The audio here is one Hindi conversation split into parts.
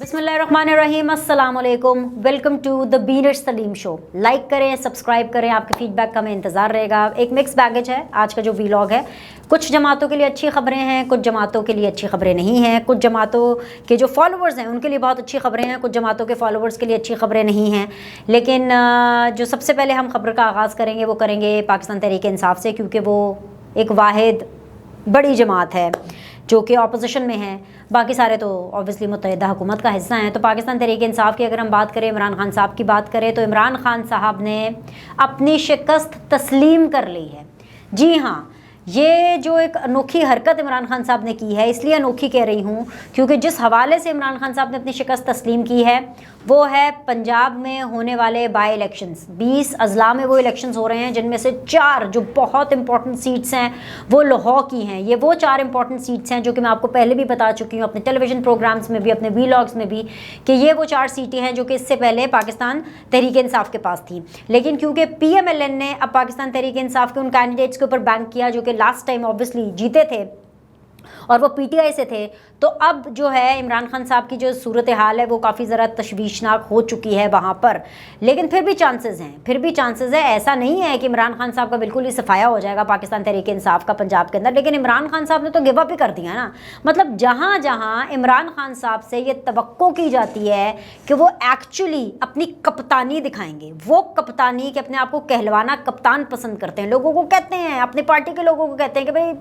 बिस्मिल्लाहिर्रहमानिर्रहीम, अस्सलाम वालेकुम। वेलकम टू द बीनर सलीम शो। लाइक करें, सब्सक्राइब करें, आपके फीडबैक का हमें इंतज़ार रहेगा। एक मिक्स बैगेज है आज का जो वीलॉग है। कुछ जमातों के लिए अच्छी खबरें हैं, कुछ जमातों के लिए अच्छी खबरें नहीं हैं। कुछ जमातों के जो फॉलोअर्स हैं उनके लिए बहुत अच्छी खबरें हैं, कुछ जमातों के फॉलोअर्स के लिए अच्छी खबरें नहीं हैं। लेकिन जो सबसे पहले हम खबर का आगाज़ करेंगे वो करेंगे पाकिस्तान तहरीक इंसाफ से, क्योंकि वो एक वाहिद बड़ी जमात है जो कि ऑपोजिशन में है। बाकी सारे तो ऑब्वियसली मुत्तहिदा हुकूमत का हिस्सा हैं। तो पाकिस्तान तहरीक इंसाफ की अगर हम बात करें, इमरान खान साहब की बात करें, तो इमरान खान साहब ने अपनी शिकस्त तस्लीम कर ली है। जी हाँ, ये जो एक अनोखी हरकत इमरान खान साहब ने की है, इसलिए अनोखी कह रही हूँ क्योंकि जिस हवाले से इमरान खान साहब ने अपनी शिकस्त तस्लीम की है वो है पंजाब में होने वाले बाई इलेक्शंस। 20 अजला में वो इलेक्शंस हो रहे हैं, जिनमें से 4 जो बहुत इंपॉर्टेंट सीट्स हैं वो लाहौर की हैं। ये वो 4 इंपॉर्टेंट सीट्स हैं जो कि मैं आपको पहले भी बता चुकी हूँ अपने टेलीविज़न प्रोग्राम्स में भी, अपने वीलॉग्स में भी, कि ये वो 4 सीटें हैं जो कि इससे पहले पाकिस्तान तहरीक इंसाफ के पास थी। लेकिन क्योंकि PMLN ने अब पाकिस्तान तहरीक इंसाफ के उन कैंडिडेट्स के ऊपर बैंक किया जो कि लास्ट टाइम ऑब्वियसली जीते थे और वो PTI से थे, तो अब जो है इमरान खान साहब की जो सूरत हाल है वो काफ़ी ज़रा तशवीशनाक हो चुकी है वहाँ पर। लेकिन फिर भी चांसेस हैं, ऐसा नहीं है कि इमरान खान साहब का बिल्कुल ही सफाया हो जाएगा पाकिस्तान तहरीक इंसाफ का पंजाब के अंदर। लेकिन इमरान खान साहब ने तो गिव अप ही कर दिया ना। मतलब जहाँ जहाँ इमरान खान साहब से ये तवक्को की जाती है कि वो एक्चुअली अपनी कप्तानी दिखाएंगे, वो कप्तानी कि अपने आप को कहलवाना कप्तान पसंद करते हैं, लोगों को कहते हैं, अपनी पार्टी के लोगों को कहते हैं कि भाई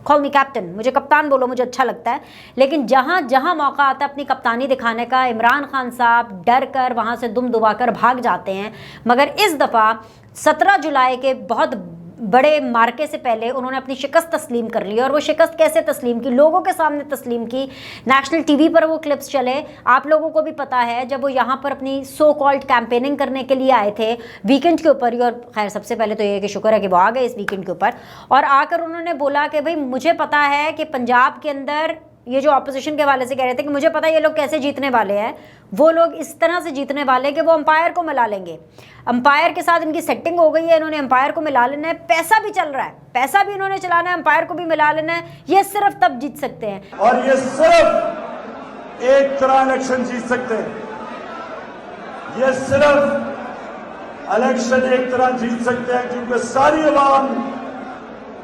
कॉल मी कैप्टन, मुझे कप्तान बोलो, मुझे अच्छा लगता है। लेकिन जहाँ जहाँ मौका आता है अपनी कप्तानी दिखाने का, इमरान खान साहब डर कर वहाँ से दुम दुबाकर भाग जाते हैं। मगर इस दफ़ा 17 जुलाई के बहुत बड़े मार्के से पहले उन्होंने अपनी शिकस्त तस्लीम कर ली। और वो शिकस्त कैसे तस्लीम की? लोगों के सामने तस्लीम की। नेशनल TV पर वो क्लिप्स चले, आप लोगों को भी पता है, जब वो यहाँ पर अपनी सो कॉल्ड कैंपेनिंग करने के लिए आए थे वीकेंड के ऊपर ही। और खैर सबसे पहले तो ये है कि शुक्र है कि वो आ गए इस वीकेंड के ऊपर, और आकर उन्होंने बोला कि भाई मुझे पता है कि पंजाब के अंदर ये जो अपोजिशन के वाले से कह रहे थे कि मुझे पता है ये लोग कैसे जीतने वाले हैं, वो लोग इस तरह से जीतने वाले हैं कि वो अंपायर को मिला लेंगे। अंपायर के साथ इनकी सेटिंग हो गई है, इन्होंने अंपायर को मिला लेना है, पैसा भी चल रहा है, पैसा भी इन्होंने चलाना है, अंपायर को भी मिला लेना है। ये सिर्फ तब जीत सकते हैं और ये सिर्फ एक तरह इलेक्शन जीत सकते हैं। ये सिर्फ इलेक्शन एक तरह जीत सकते हैं क्योंकि सारी अवाम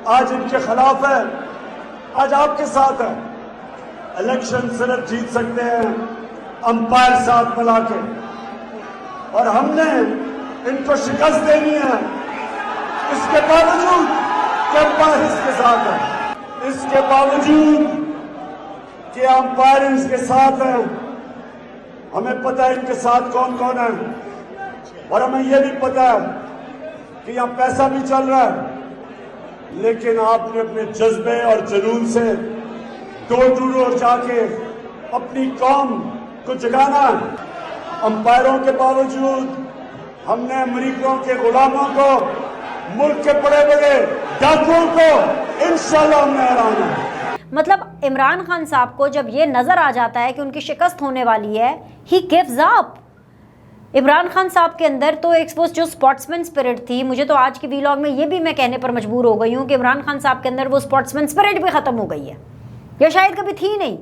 आज इनके खिलाफ है, आज आपके साथ है। इलेक्शन सिर्फ जीत सकते हैं अंपायर साथ मिला के, और हमने इनको शिकस्त देनी है। इसके बावजूद कि अंपायर इसके साथ है, इसके बावजूद कि अंपायर इसके साथ है, हमें पता है इनके साथ कौन कौन है, और हमें यह भी पता है कि यहां पैसा भी चल रहा है। लेकिन आपने अपने जज्बे और जुनून से डोर टू डोर जाके अपनी कौम को जगाना। अंपायरों के बावजूद हमने अमरीकियों के गुलामों को, मुल्क के बड़े बड़े डाकुओं को इंशाल्लाह हमने हराना। मतलब इमरान खान साहब को जब ये नजर आ जाता है कि उनकी शिकस्त होने वाली है, he gives up. Imran Khan साहब के अंदर तो एक जो स्पोर्ट्समैन स्पिरिट थी, मुझे तो आज की वीलॉग में ये भी मैं कहने पर मजबूर हो गई हूँ कि इमरान खान साहब के अंदर वो स्पोर्ट्समैन स्पिरिट भी ख़त्म हो गई है, या शायद कभी थी नहीं।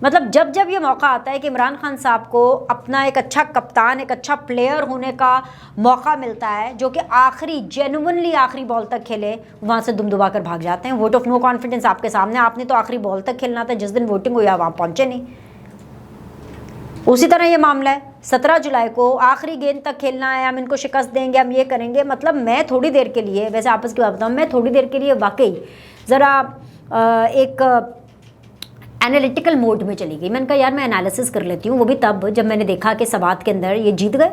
मतलब जब जब ये मौका आता है कि इमरान खान साहब को अपना एक अच्छा कप्तान, एक अच्छा प्लेयर होने का मौका मिलता है, जो कि आखिरी जेन्युइनली आखिरी बॉल तक खेले, वहाँ से दुम दुबा कर भाग जाते हैं। वोट ऑफ नो कॉन्फिडेंस आपके सामने, आपने तो आखिरी बॉल तक खेलना था, जिस दिन वोटिंग हुई वहाँ पहुँचे नहीं। उसी तरह ये मामला है, 17 जुलाई को आखिरी गेंद तक खेलना है, हम इनको शिकस्त देंगे, हम ये करेंगे। मतलब मैं थोड़ी देर के लिए, वैसे आपस की बात बताऊँ, मैं थोड़ी देर के लिए वाकई ज़रा एक एनालिटिकल मोड में चली गई। मैंने कहा यार मैं एनालिसिस कर लेती हूँ, वो भी तब जब मैंने देखा कि सवात के अंदर ये जीत गए।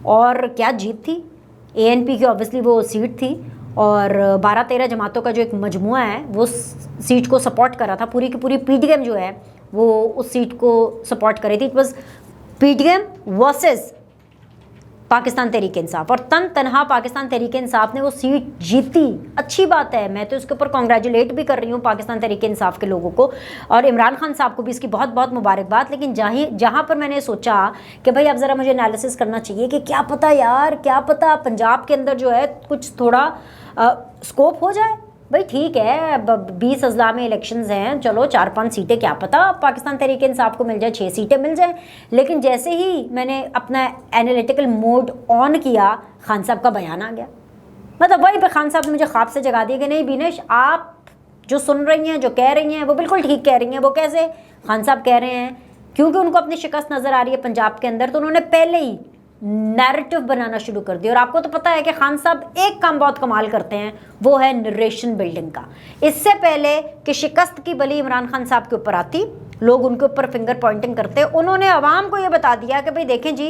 और क्या जीत थी, ANP की ऑब्वियसली वो सीट थी, और 12-13 जमातों का जो एक मजमुआ है वो सीट को सपोर्ट कर रहा था। पूरी की पूरी PDM जो है वो उस सीट को सपोर्ट कर रही थी। It was PDM versus Pakistan Tehreek Insaf, और तनहा पाकिस्तान तहरीक इंसाफ ने वो सीट जीती। अच्छी बात है, मैं तो इसके ऊपर कॉन्ग्रेचुलेट भी कर रही हूँ पाकिस्तान तहरीक इंसाफ के लोगों को, और इमरान खान साहब को भी इसकी बहुत बहुत मुबारकबाद। लेकिन जहाँ पर मैंने सोचा कि भाई अब ज़रा मुझे एनालिसिस करना चाहिए कि क्या पता यार, क्या पता पंजाब के अंदर जो है कुछ थोड़ा स्कोप हो जाए, भाई ठीक है, 20 अजला में इलेक्शंस हैं, चलो 4-5 सीटें क्या पता पाकिस्तान तहरीक इंसाफ को मिल जाए, 6 सीटें मिल जाए। लेकिन जैसे ही मैंने अपना एनालिटिकल मोड ऑन किया, खान साहब का बयान आ गया। मतलब वही पे खान साहब ने मुझे ख्वाब से जगा दिया कि नहीं बीनेश, आप जो सुन रही हैं, जो कह रही हैं, वो बिल्कुल ठीक कह रही हैं। वो कैसे? खान साहब कह रहे हैं क्योंकि उनको अपनी शिकस्त नज़र आ रही है पंजाब के अंदर, तो उन्होंने पहले ही नैरेटिव बनाना शुरू कर दिया। और आपको तो पता है कि खान साहब एक काम बहुत कमाल करते हैं, वो है नरेशन बिल्डिंग का। इससे पहले कि शिकस्त की बली इमरान खान साहब के ऊपर आती, लोग उनके ऊपर फिंगर पॉइंटिंग करते, उन्होंने अवाम को ये बता दिया कि भाई देखें जी,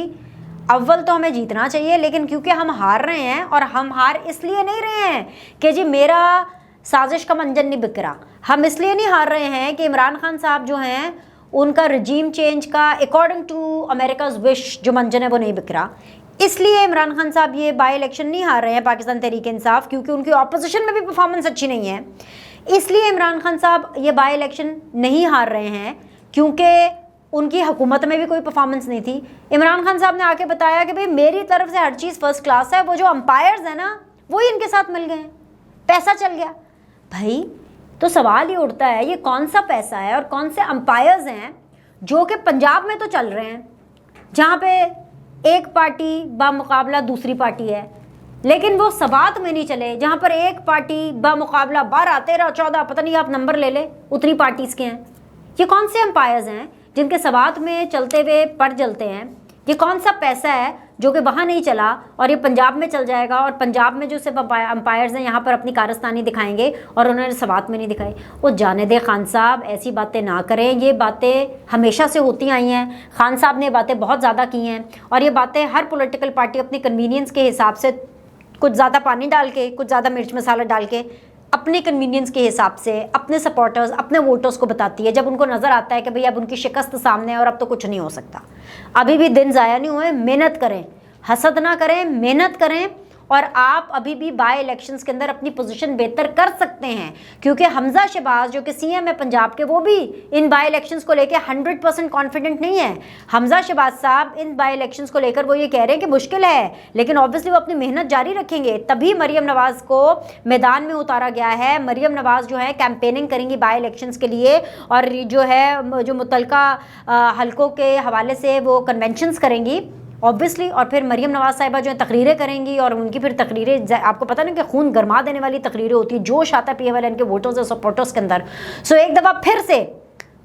अव्वल तो हमें जीतना चाहिए, लेकिन क्योंकि हम हार रहे हैं, और हम हार इसलिए नहीं रहे हैं कि जी मेरा साजिश का मंजन नहीं बिक रहा, हम इसलिए नहीं हार रहे हैं कि इमरान खान साहब जो हैं उनका रजीम चेंज का अकॉर्डिंग टू अमेरिकाज विश जो मंजन है वो नहीं बिक रहा। इसलिए इमरान खान साहब ये बाई इलेक्शन नहीं हार रहे हैं पाकिस्तान तहरीक इंसाफ, क्योंकि उनकी ऑपोजिशन में भी परफॉर्मेंस अच्छी नहीं है। इसलिए इमरान खान साहब ये बाई इलेक्शन नहीं हार रहे हैं क्योंकि उनकी हुकूमत में भी कोई परफॉर्मेंस नहीं थी। इमरान खान साहब ने आके बताया कि भाई मेरी तरफ से हर चीज़ फर्स्ट क्लास है, वो जो अंपायर्स हैं ना वही इनके साथ मिल गए हैं, पैसा चल गया। भाई तो सवाल ये उठता है, ये कौन सा पैसा है और कौन से अंपायर्स हैं जो कि पंजाब में तो चल रहे हैं, जहाँ पे एक पार्टी बामुकाबला दूसरी पार्टी है, लेकिन वो सवात में नहीं चले, जहाँ पर एक पार्टी बामुकाबला 12, 13, 14 पता नहीं आप नंबर ले ले उतनी पार्टीज़ के हैं। ये कौन से अंपायर्स हैं जिनके सवात में चलते हुए पर जलते हैं? ये कौन सा पैसा है जो कि वहाँ नहीं चला और ये पंजाब में चल जाएगा, और पंजाब में जो सिर्फ अंपायर्स हैं यहाँ पर अपनी कारस्तानी दिखाएंगे और उन्होंने सवात में नहीं दिखाई? वो जाने दे खान साहब, ऐसी बातें ना करें। ये बातें हमेशा से होती आई हैं, खान साहब ने बातें बहुत ज़्यादा की हैं, और ये बातें हर पॉलिटिकल पार्टी अपनी कन्वीनियंस के हिसाब से कुछ ज़्यादा पानी डाल के, कुछ ज़्यादा मिर्च मसाला डाल के, अपने कन्वीनियंस के हिसाब से अपने सपोर्टर्स, अपने वोटर्स को बताती है, जब उनको नज़र आता है कि भाई अब उनकी शिकस्त सामने है और अब तो कुछ नहीं हो सकता। अभी भी दिन ज़ाया नहीं हुए, मेहनत करें, हसद ना करें, मेहनत करें, और आप अभी भी बाई इलेक्शंस के अंदर अपनी पोजीशन बेहतर कर सकते हैं। क्योंकि हमजा शहबाज जो कि सीएम है पंजाब के, वो भी इन बाई इलेक्शंस को लेकर 100% कॉन्फिडेंट नहीं है। हमजा शहबाज साहब इन बाई इलेक्शंस को लेकर वो ये कह रहे हैं कि मुश्किल है, लेकिन ऑब्वियसली वो अपनी मेहनत जारी रखेंगे। तभी मरियम नवाज़ को मैदान में उतारा गया है। मरियम नवाज़ जो है कैंपेनिंग करेंगी बाई इलेक्शंस के लिए, और जो है जो मुतलका हलकों के हवाले से वो कन्वेंशंस करेंगी ऑब्वियसली, और फिर मरियम नवाज़ साहिबा जो है तकरीरें करेंगी, और उनकी फिर तकरीरें आपको पता ना कि खून गरमा देने वाली तकरीरें होती है, जोश आता है PMLN के वोटर्स और सपोर्टर्स के अंदर। सो एक दफ़ा फिर से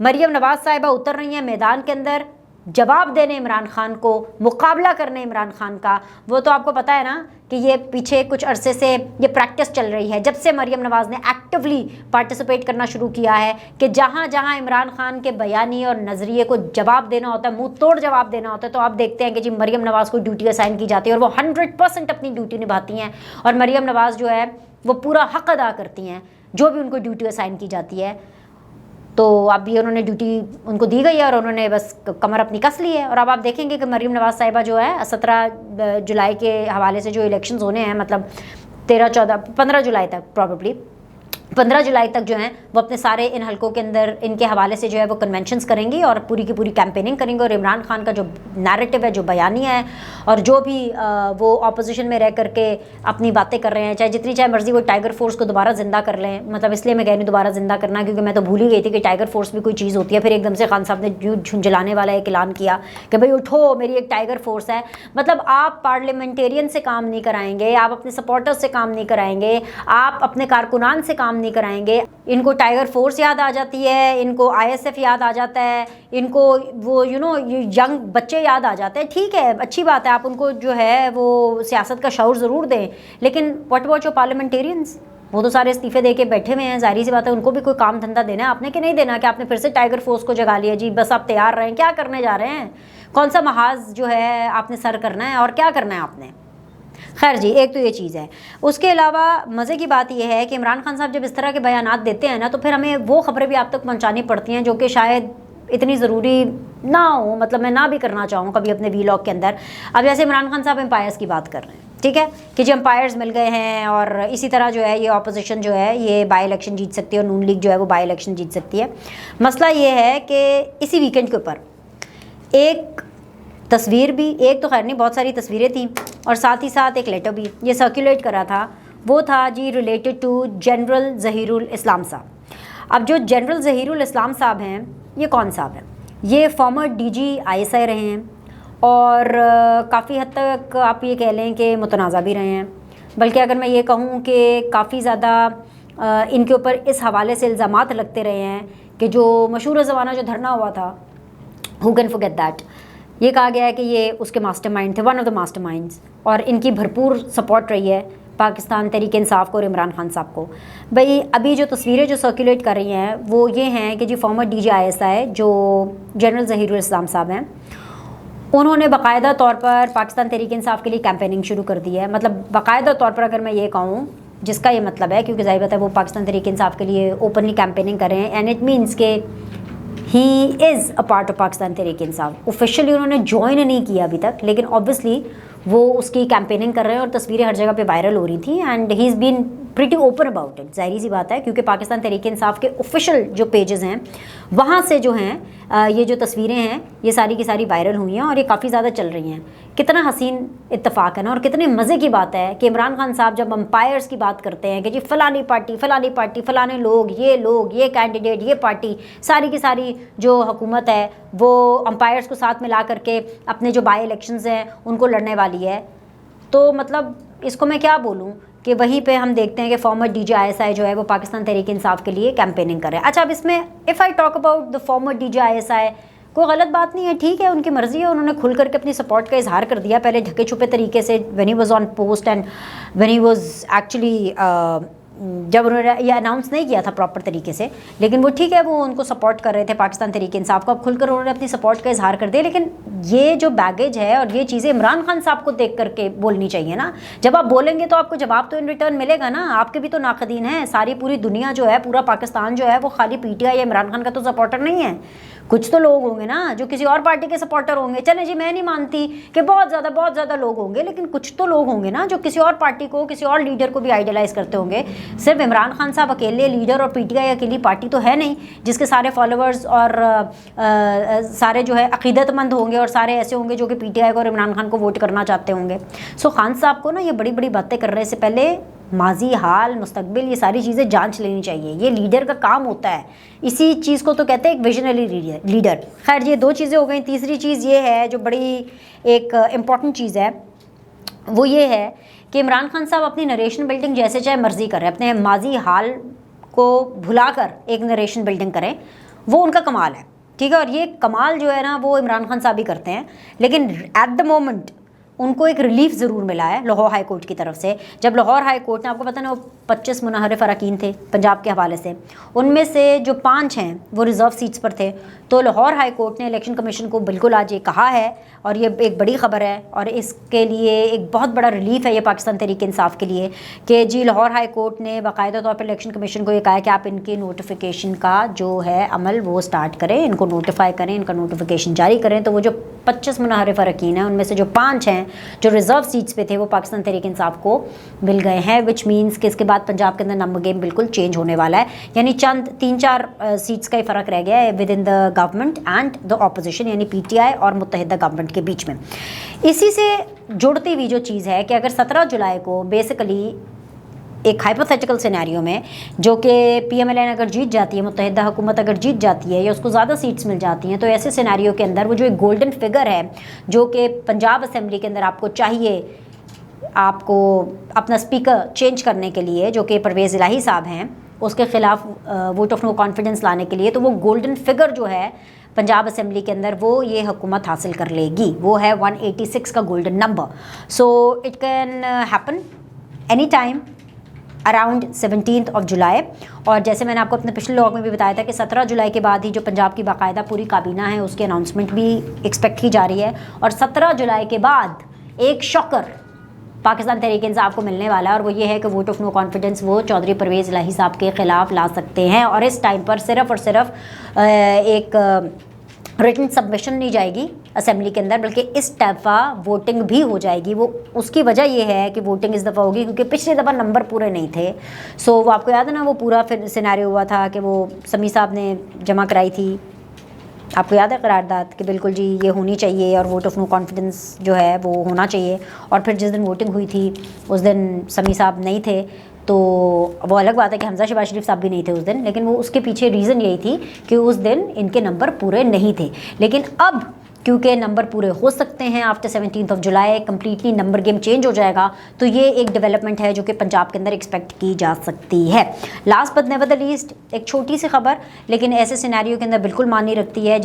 मरियम नवाज़ साहिबा उतर रही हैं मैदान के अंदर, जवाब देने इमरान खान को, मुकाबला करने इमरान खान का। वो तो आपको पता है ना कि ये पीछे कुछ अरसे से ये प्रैक्टिस चल रही है, जब से मरियम नवाज़ ने एक्टिवली पार्टिसिपेट करना शुरू किया है कि जहाँ जहाँ इमरान खान के बयानी और नज़रिए को जवाब देना होता है, मुंह तोड़ जवाब देना होता है, तो आप देखते हैं कि जी मरियम नवाज़ को ड्यूटी असाइन की जाती है और वो 100% अपनी ड्यूटी निभाती हैं। और मरियम नवाज़ जो है वो पूरा हक़ अदा करती हैं जो भी उनको ड्यूटी असाइन की जाती है। तो अब ये उन्होंने ड्यूटी उनको दी गई है और उन्होंने बस कमर अपनी कस ली है। और अब आप देखेंगे कि मरियम नवाज़ साहिबा जो है 17 जुलाई के हवाले से जो इलेक्शंस होने हैं, मतलब 15 जुलाई तक, प्रॉबेबली 15 जुलाई तक जो है वो अपने सारे इन हलकों के अंदर इनके हवाले से जो है वो कन्वेंशंस करेंगी और पूरी की पूरी कैंपेनिंग करेंगे। और इमरान खान का जो नैरेटिव है, जो बयानिया है, और जो भी वो अपोजिशन में रह करके अपनी बातें कर रहे हैं, चाहे जितनी चाहे मर्जी वो टाइगर फोर्स को दोबारा जिंदा कर लें, मतलब इसलिए मैं कह रही हूँ दोबारा जिंदा करना, क्योंकि मैं तो भूल ही गई थी कि टाइगर फोर्स भी कोई चीज़ होती है। फिर एकदम से खान साहब ने यूँ झुंझलाने वाला एक ऐलान किया कि भाई उठो, मेरी एक टाइगर फोर्स है। मतलब आप पार्लियामेंटेरियन से काम नहीं कराएंगे, आप अपने सपोर्टर्स से काम नहीं कराएंगे, आप अपने कारकुनान से काम नहीं कराएंगे। इनको टाइगर फोर्स याद आ जाती है, इनको ISF याद आ जाता है, इनको वो यंग बच्चे याद आ जाते हैं। ठीक है, अच्छी बात है, आप उनको जो है वो सियासत का शऊर ज़रूर दें, लेकिन व्हाट अबाउट योर पार्लियामेंटेरियंस? वो तो सारे इस्तीफे दे के बैठे हुए हैं। जाहिर सी बात है उनको भी कोई काम धंधा देना है आपने कि नहीं देना, कि आपने फिर से टाइगर फोर्स को जगा लिया जी, बस आप तैयार रहें। क्या करने जा रहे हैं? कौन सा महाज जो है आपने सर करना है और क्या करना है आपने? खैर जी, एक तो ये चीज़ है। उसके अलावा मज़े की बात यह है कि इमरान खान साहब जब इस तरह के बयानात देते हैं ना, तो फिर हमें वो ख़बरें भी आप तक पहुंचानी पड़ती हैं जो कि शायद इतनी ज़रूरी ना हो, मतलब मैं ना भी करना चाहूँ कभी अपने वीलॉग के अंदर। अब जैसे इमरान खान साहब एम्पायर्स की बात कर रहे हैं, ठीक है, कि जो एम्पायर्स मिल गए हैं, और इसी तरह जो है ये अपोजिशन जो है ये बाई इलेक्शन जीत सकती है और नून लीग जो है वो बाई इलेक्शन जीत सकती है। मसला ये है कि इसी वीकेंड के ऊपर एक तस्वीर भी, एक तो खैर नहीं, बहुत सारी तस्वीरें थी, और साथ ही साथ एक लेटर भी ये सर्कुलेट करा था, वो था जी रिलेटेड टू जनरल ज़हीरुल इस्लाम साहब। अब जो जनरल ज़हीरुल इस्लाम साहब हैं, ये कौन साहब हैं? ये फॉर्मर DG ISI रहे हैं और काफ़ी हद तक आप ये कह लें कि मुतनाज़ा भी रहे हैं। बल्कि अगर मैं ये कहूँ कि काफ़ी ज़्यादा इनके ऊपर इस हवाले से इल्ज़ामात लगते रहे हैं कि जो मशहूर ज़माना जो धरना हुआ था, हु कैन फॉरगेट दैट, ये कहा गया है कि ये उसके मास्टरमाइंड थे, वन ऑफ द मास्टरमाइंड्स, और इनकी भरपूर सपोर्ट रही है पाकिस्तान तहरीक इंसाफ को और इमरान खान साहब को। भाई अभी जो तस्वीरें जो सर्कुलेट कर रही हैं वो ये हैं कि जी फॉर्मर DG ISI जो जनरल ज़हीरुल इस्लाम साहब हैं, उन्होंने बाकायदा तौर पर पाकिस्तान तहरीक इंसाफ के लिए कैंपेनिंग शुरू कर दी है। मतलब बाकायदा तौर पर अगर मैं ये कहूँ, जिसका ये मतलब है, क्योंकि ज़ाहिर बात है वो पाकिस्तान तहरीक इंसाफ के लिए ओपनली कैंपेनिंग कर रहे हैं, एंड इट मीन्स के he is a part of Pakistan Tehreek Insaf. Officially उन्होंने ज्वाइन नहीं किया अभी तक, लेकिन ऑब्वियसली वो उसकी कैंपेनिंग कर रहे हैं और तस्वीरें हर जगह पे वायरल हो रही थी, and he is been pretty open about it. ज़ाहिर सी बात है, क्योंकि पाकिस्तान तहरीक इंसाफ के ऑफिशियल जो पेजेस हैं वहाँ से जो हैं ये जो तस्वीरें हैं ये सारी की सारी वायरल हुई हैं और ये काफ़ी ज़्यादा चल रही हैं। कितना हसीन इत्तेफाक है ना, और कितने मज़े की बात है कि इमरान खान साहब जब अंपायर्स की बात करते हैं कि जी फ़लानी पार्टी, फ़लाने लोग, ये कैंडिडेट, ये पार्टी, सारी की सारी जो हुकूमत है वो अंपायर्स को साथ मिला करके अपने जो बाई इलेक्शंस हैं उनको लड़ने वाली है, तो मतलब इसको मैं क्या बोलूँ कि वहीं पे हम देखते हैं कि फॉर्मर DG ISI जो है वो पाकिस्तान तहरीक इंसाफ के लिए कैंपेनिंग कर रहे हैं। अच्छा, अब इसमें if I talk about the former DG ISI, कोई गलत बात नहीं है, ठीक है, उनकी मर्ज़ी है, उन्होंने खुल करके अपनी सपोर्ट का इजहार कर दिया, पहले ढके छुपे तरीके से when he was on post and when he was actually जब उन्होंने ये अनाउंस नहीं किया था प्रॉपर तरीके से, लेकिन वो ठीक है, वो उनको सपोर्ट कर रहे थे पाकिस्तान तहरीक इंसाफ को। अब खुलकर उन्होंने अपनी सपोर्ट का इजहार कर दिया, लेकिन ये जो बैगेज है और ये चीज़ें इमरान खान साहब को देख करके बोलनी चाहिए ना। जब आप बोलेंगे तो आपको जवाब तो इन रिटर्न मिलेगा ना, आपके भी तो नाक़दीन हैं, सारी पूरी दुनिया जो है, पूरा पाकिस्तान जो है वो खाली PTI या इमरान खान का तो सपोर्टर नहीं है, कुछ तो लोग होंगे ना जो किसी और पार्टी के सपोर्टर होंगे। चले जी, मैं नहीं मानती कि बहुत ज़्यादा लोग होंगे, लेकिन कुछ तो लोग होंगे ना जो किसी और पार्टी को, किसी और लीडर को भी आइडियलाइज करते होंगे। सिर्फ इमरान खान साहब अकेले लीडर और PTI अकेली पार्टी तो है नहीं जिसके सारे फॉलोअर्स और सारे जो है अकीदतमंद होंगे और सारे ऐसे होंगे जो कि PTI को और इमरान खान को वोट करना चाहते होंगे। सो खान साहब को ना ये बड़ी बड़ी बातें करने से पहले माजी, हाल, मुस्तकबिल, ये सारी चीज़ें जांच लेनी चाहिए। ये लीडर का काम होता है, इसी चीज़ को तो कहते हैं एक विजनरी लीडर। खैर, ये दो चीज़ें हो गई। तीसरी चीज़ ये है जो बड़ी एक इम्पॉर्टेंट चीज़ है, वो ये है कि इमरान खान साहब अपनी नरेशन बिल्डिंग जैसे चाहे मर्जी करें, अपने माजी हाल को भुलाकर एक नरेशन बिल्डिंग करें, वो उनका कमाल है, ठीक है। और ये कमाल जो है ना वो इमरान खान साहब ही करते हैं, लेकिन एट द मोमेंट उनको एक रिलीफ ज़रूर मिला है लाहौर हाई कोर्ट की तरफ से। जब लाहौर हाई कोर्ट ने, आपको पता ना, वो 25 मुनहरिफ अरकान थे पंजाब के हवाले से, उनमें से जो 5 हैं वो रिज़र्व सीट्स पर थे। तो लाहौर हाई कोर्ट ने इलेक्शन कमीशन को बिल्कुल आज ये कहा है, और ये एक बड़ी ख़बर है और इसके लिए एक बहुत बड़ा रिलीफ है ये पाकिस्तान तहरीक इंसाफ के लिए, कि जी लाहौर हाई कोर्ट ने बाकायदा तौर पर इलेक्शन कमीशन को ये कहा है कि आप इनके नोटिफिकेशन का जो है अमल वो स्टार्ट करें, इनको नोटिफाई करें, इनका नोटिफिकेशन जारी करें। तो वो जो 25 मुनहरिफ अरकान हैं उनमें से जो 5 हैं जो रिज़र्व सीट्स पे थे वो पाकिस्तान तहरीक इंसाफ को मिल गए हैं, विच मीन्स कि इसके बाद पंजाब के अंदर नंबर गेम बिल्कुल चेंज होने वाला है। यानी चंद 3-4 सीट्स का ही फ़र्क रह गया है with in the government and the opposition, यानी PTI और मुत्तहिदा गवर्नमेंट के बीच में। इसी से जुड़ती हुई जो चीज़ है कि अगर 17 जुलाई को बेसिकली एक हाइपोथेटिकल सिनेरियो में, जो कि PMLN अगर जीत जाती है, मुत्तहिदा हुकूमत अगर जीत जाती है या उसको ज़्यादा सीट्स मिल जाती हैं, तो ऐसे सिनेरियो के अंदर वो जो एक गोल्डन फिगर है जो कि पंजाब असम्बली के अंदर आपको चाहिए, आपको अपना स्पीकर चेंज करने के लिए, जो कि परवेज़ इलाही साहब हैं, उसके ख़िलाफ़ वोट ऑफ नो कॉन्फिडेंस लाने के लिए, तो वो गोल्डन फिगर जो है पंजाब असम्बली के अंदर वो ये हुकूमत हासिल कर लेगी, वो है 186 का golden number. So it can happen any time around 17th of जुलाई। और जैसे मैंने आपको अपने पिछले व्लॉग में भी बताया था कि 17 जुलाई के बाद ही जो पंजाब की बाकायदा पूरी काबीना है उसकी अनाउंसमेंट भी एक्सपेक्ट की जा रही है, और 17 जुलाई के बाद एक शॉकर पाकिस्तान तहरीक इंसाफ को मिलने वाला है, और वो ये है कि वोट ऑफ नो कॉन्फिडेंस वो चौधरी परवेज़ इलाही साहब के ख़िलाफ़ ला सकते हैं। और इस टाइम पर सिर्फ़ और सिर्फ एक रिटन सबमिशन नहीं जाएगी असेंबली के अंदर, बल्कि इस दफ़ा वोटिंग भी हो जाएगी। वो उसकी वजह ये है कि वोटिंग इस दफ़ा होगी क्योंकि पिछली दफ़ा नंबर पूरे नहीं थे। सो वो आपको याद है ना, वो पूरा फिर सिनेरियो हुआ था कि वो समी साहब ने जमा कराई थी आपको याद है करारदाद कि बिल्कुल जी ये होनी चाहिए और वोट ऑफ नो कॉन्फिडेंस जो है वो होना चाहिए। और फिर जिस दिन वोटिंग हुई थी उस दिन समी साहब नहीं थे, तो वो अलग बात है कि हमजा शहबाज शरीफ साहब भी नहीं थे उस दिन, लेकिन वो उसके पीछे रीज़न यही थी कि उस दिन इनके नंबर पूरे नहीं थे। लेकिन अब क्योंकि नंबर पूरे हो सकते हैं आफ्टर 17 जुलाई, कम्प्लीटली नंबर गेम चेंज हो जाएगा, तो ये एक डेवलपमेंट है जो कि पंजाब के अंदर एक्सपेक्ट की जा सकती है। Last but never the least एक छोटी सी खबर, लेकिन ऐसे सिनेरियो के अंदर बिल्कुल मानी रखती है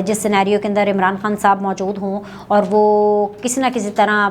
जिस सिनेरियो के अंदर इमरान खान साहब मौजूद हों और वो किसी ना किसी तरह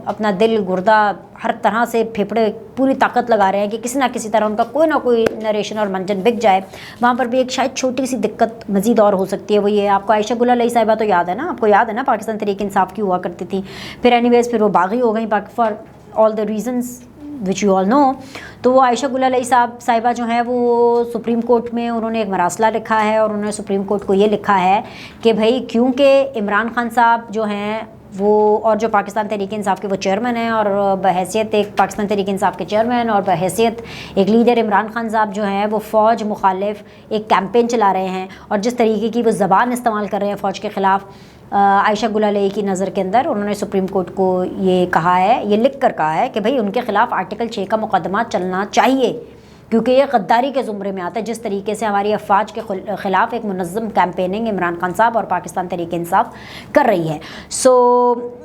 अपना दिल गुर्दा हर तरह से फेफड़े पूरी ताकत लगा रहे हैं कि किसी ना किसी तरह उनका कोई ना कोई नरेशन और मंजन बिक जाए। वहाँ पर भी एक शायद छोटी सी दिक्कत मज़ीद और हो सकती है, वो ये आपको आयशा गुल अलई साहिबा तो याद है ना, आपको याद है ना पाकिस्तान तहरीक इंसाफ की हुआ करती थी, फिर एनीवेज फिर वो बागी हो गई for all the reasons which you all know. तो वो आयशा गुल अलई साहिबा जो हैं वो सुप्रीम कोर्ट में उन्होंने एक मरासला लिखा है और उन्होंने सुप्रीम कोर्ट को ये लिखा है कि भाई क्योंकि इमरान खान साहब जो हैं वो और जो पाकिस्तान तहरीक इंसाफ के वो चेयरमैन हैं और बहैसियत एक पाकिस्तान तहरीक इंसाफ के चेयरमैन और बहैसियत एक लीडर इमरान खान साहब जो हैं वो फ़ौज मुखालिफ एक कैंपेन चला रहे हैं और जिस तरीके की वो ज़बान इस्तेमाल कर रहे हैं फ़ौज के ख़िलाफ़, आयशा गुल अलई की नज़र के अंदर उन्होंने सुप्रीम कोर्ट को ये कहा है, ये लिख कर कहा है कि भाई उनके ख़िलाफ़ आर्टिकल 6 का मुकदमा चलना चाहिए क्योंकि ये गद्दारी के ज़ुमरे में आता है। जिस तरीके से हमारी अफवाज के ख़िलाफ़ एक मुनज़्ज़म कैंपेनिंग इमरान खान साहब और पाकिस्तान तहरीक इंसाफ कर रही है।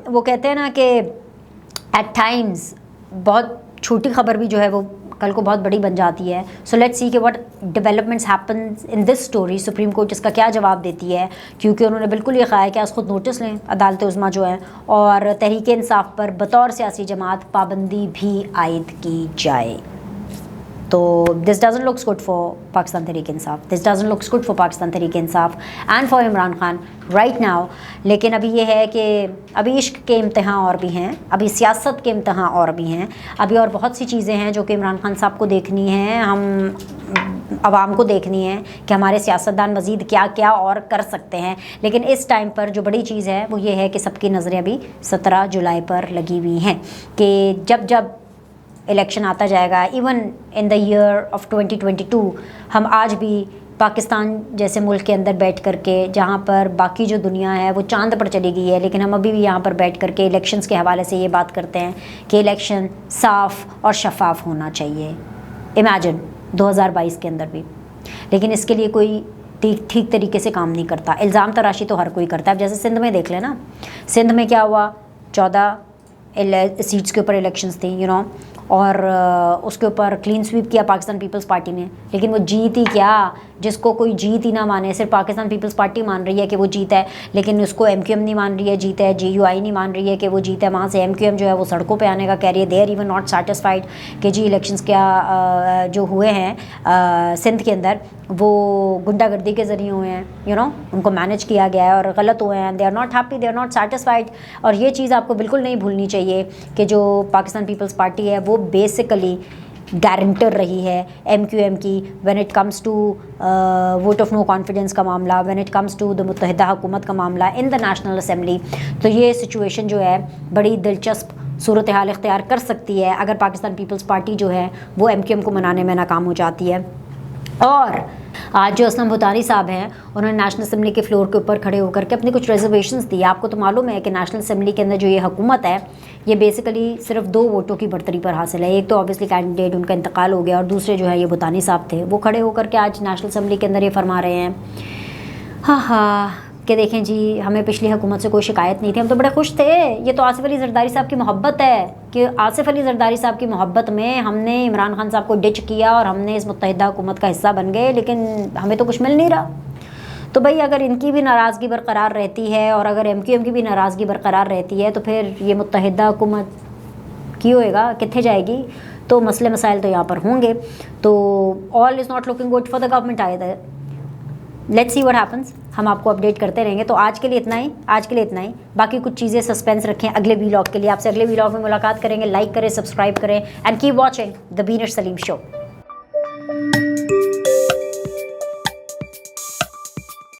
वो कहते हैं ना कि एट टाइम्स बहुत छोटी खबर भी जो है वो कल को बहुत बड़ी बन जाती है। सो लेट्स सी कि what developments happen in this story, supreme court इसका क्या जवाब देती है, क्योंकि उन्होंने बिल्कुल ये कहा है कि आज खुद नोटिस लें अदालत उज़्मा जो है और तहरीक इंसाफ पर बतौर सियासी जमात पाबंदी भी आयद की जाए। तो this doesn't looks good for Pakistan Tehreek Insaf, this doesn't looks good for Pakistan Tehreek Insaf and for Imran Khan right now. लेकिन अभी ये है कि अभी इश्क के इम्तिहान और भी हैं, अभी सियासत के इम्तिहान और भी हैं, अभी और बहुत सी चीज़ें हैं जो कि इमरान खान साहब को देखनी है, हम आवाम को देखनी है कि हमारे सियासतदान मज़ीद क्या क्या और कर सकते हैं। लेकिन इस टाइम पर जो बड़ी चीज़ है वो ये है कि सबकी नज़रें अभी 17 जुलाई पर लगी हुई हैं कि जब इलेक्शन आता जाएगा, even in the year of 2022 हम आज भी पाकिस्तान जैसे मुल्क के अंदर बैठ करके, जहाँ पर बाकी जो दुनिया है वो चांद पर चली गई है, लेकिन हम अभी भी यहाँ पर बैठ करके इलेक्शंस के हवाले से ये बात करते हैं कि इलेक्शन साफ़ और शफाफ होना चाहिए। इमेजिन 2022 के अंदर भी, लेकिन इसके लिए कोई ठीक तरीके से काम नहीं करता। इल्ज़ाम तराशी तो हर कोई करता है। अब जैसे सिंध में देख लेना, सिंध में क्या हुआ, 14 सीट्स के ऊपर इलेक्शंस थी और उसके ऊपर क्लीन स्वीप किया पाकिस्तान पीपल्स पार्टी ने, लेकिन वो जीत ही क्या, जिसको कोई जीत ही ना माने, सिर्फ पाकिस्तान पीपल्स पार्टी मान रही है कि वो जीत है, लेकिन उसको MQM नहीं मान रही है जीत है, GUI नहीं मान रही है कि वो जीत है। वहाँ से MQM जो है वो सड़कों पे आने का कह रही है, they are even not satisfied कि जी इलेक्शंस क्या जो हुए हैं सिंध के अंदर वो गुंडागर्दी के ज़रिए हुए हैं, उनको मैनेज किया गया है और गलत हुए हैं, they are not happy, they are not satisfied. और ये चीज़ आपको बिल्कुल नहीं भूलनी चाहिए कि जो पाकिस्तान पीपल्स पार्टी है वो बेसिकली गारंटर रही है MQM की when it comes to vote of no confidence का मामला, when it comes to the मुत्तहिदा हुकूमत का मामला इन द नेशनल असेंबली। तो ये सिचुएशन जो है बड़ी दिलचस्प सूरत हाल इख्तियार कर सकती है अगर पाकिस्तान पीपल्स पार्टी जो है वो MQM को मनाने में नाकाम हो जाती है। और आज जो असलम भूतानी साहब हैं उन्होंने नेशनल असेंबली के फ्लोर के ऊपर खड़े होकर के अपनी कुछ रिजर्वेशंस दी। आपको तो मालूम है कि नेशनल असेंबली के अंदर जो ये हुकूमत है ये बेसिकली सिर्फ 2 वोटों की बढ़तरी पर हासिल है। एक तो ऑब्वियसली कैंडिडेट उनका इंतकाल हो गया और दूसरे जो है ये भूतानी साहब थे, वो खड़े होकर के आज नेशनल असेंबली के अंदर ये फरमा रहे हैं हाँ कि देखें जी हमें पिछली हुकूमत से कोई शिकायत नहीं थी, हम तो बड़े खुश थे। ये तो आसिफ अली जरदारी साहब की मोहब्बत है कि आसिफ अली जरदारी साहब की मोहब्बत में हमने इमरान खान साहब को डिच किया और हमने इस मुत्तहिदा हुकूमत का हिस्सा बन गए, लेकिन हमें तो कुछ मिल नहीं रहा। तो भाई अगर इनकी भी नाराज़गी बरकरार रहती है और अगर MQM की भी नाराज़गी बरकरार रहती है तो फिर ये मुत्तहिदा हुकूमत की होएगा, कितने जाएगी। तो मसले मसाइल तो यहाँ पर होंगे। तो all is not looking good for the government either. Let's see what happens, हम आपको अपडेट करते रहेंगे। तो आज के लिए इतना ही, बाकी कुछ चीज़ें सस्पेंस रखें अगले व्लॉग के लिए। आपसे अगले व्लॉग में मुलाकात करेंगे। लाइक करें, सब्सक्राइब करें एंड कीप वॉचिंग द बी निश सलीम शो।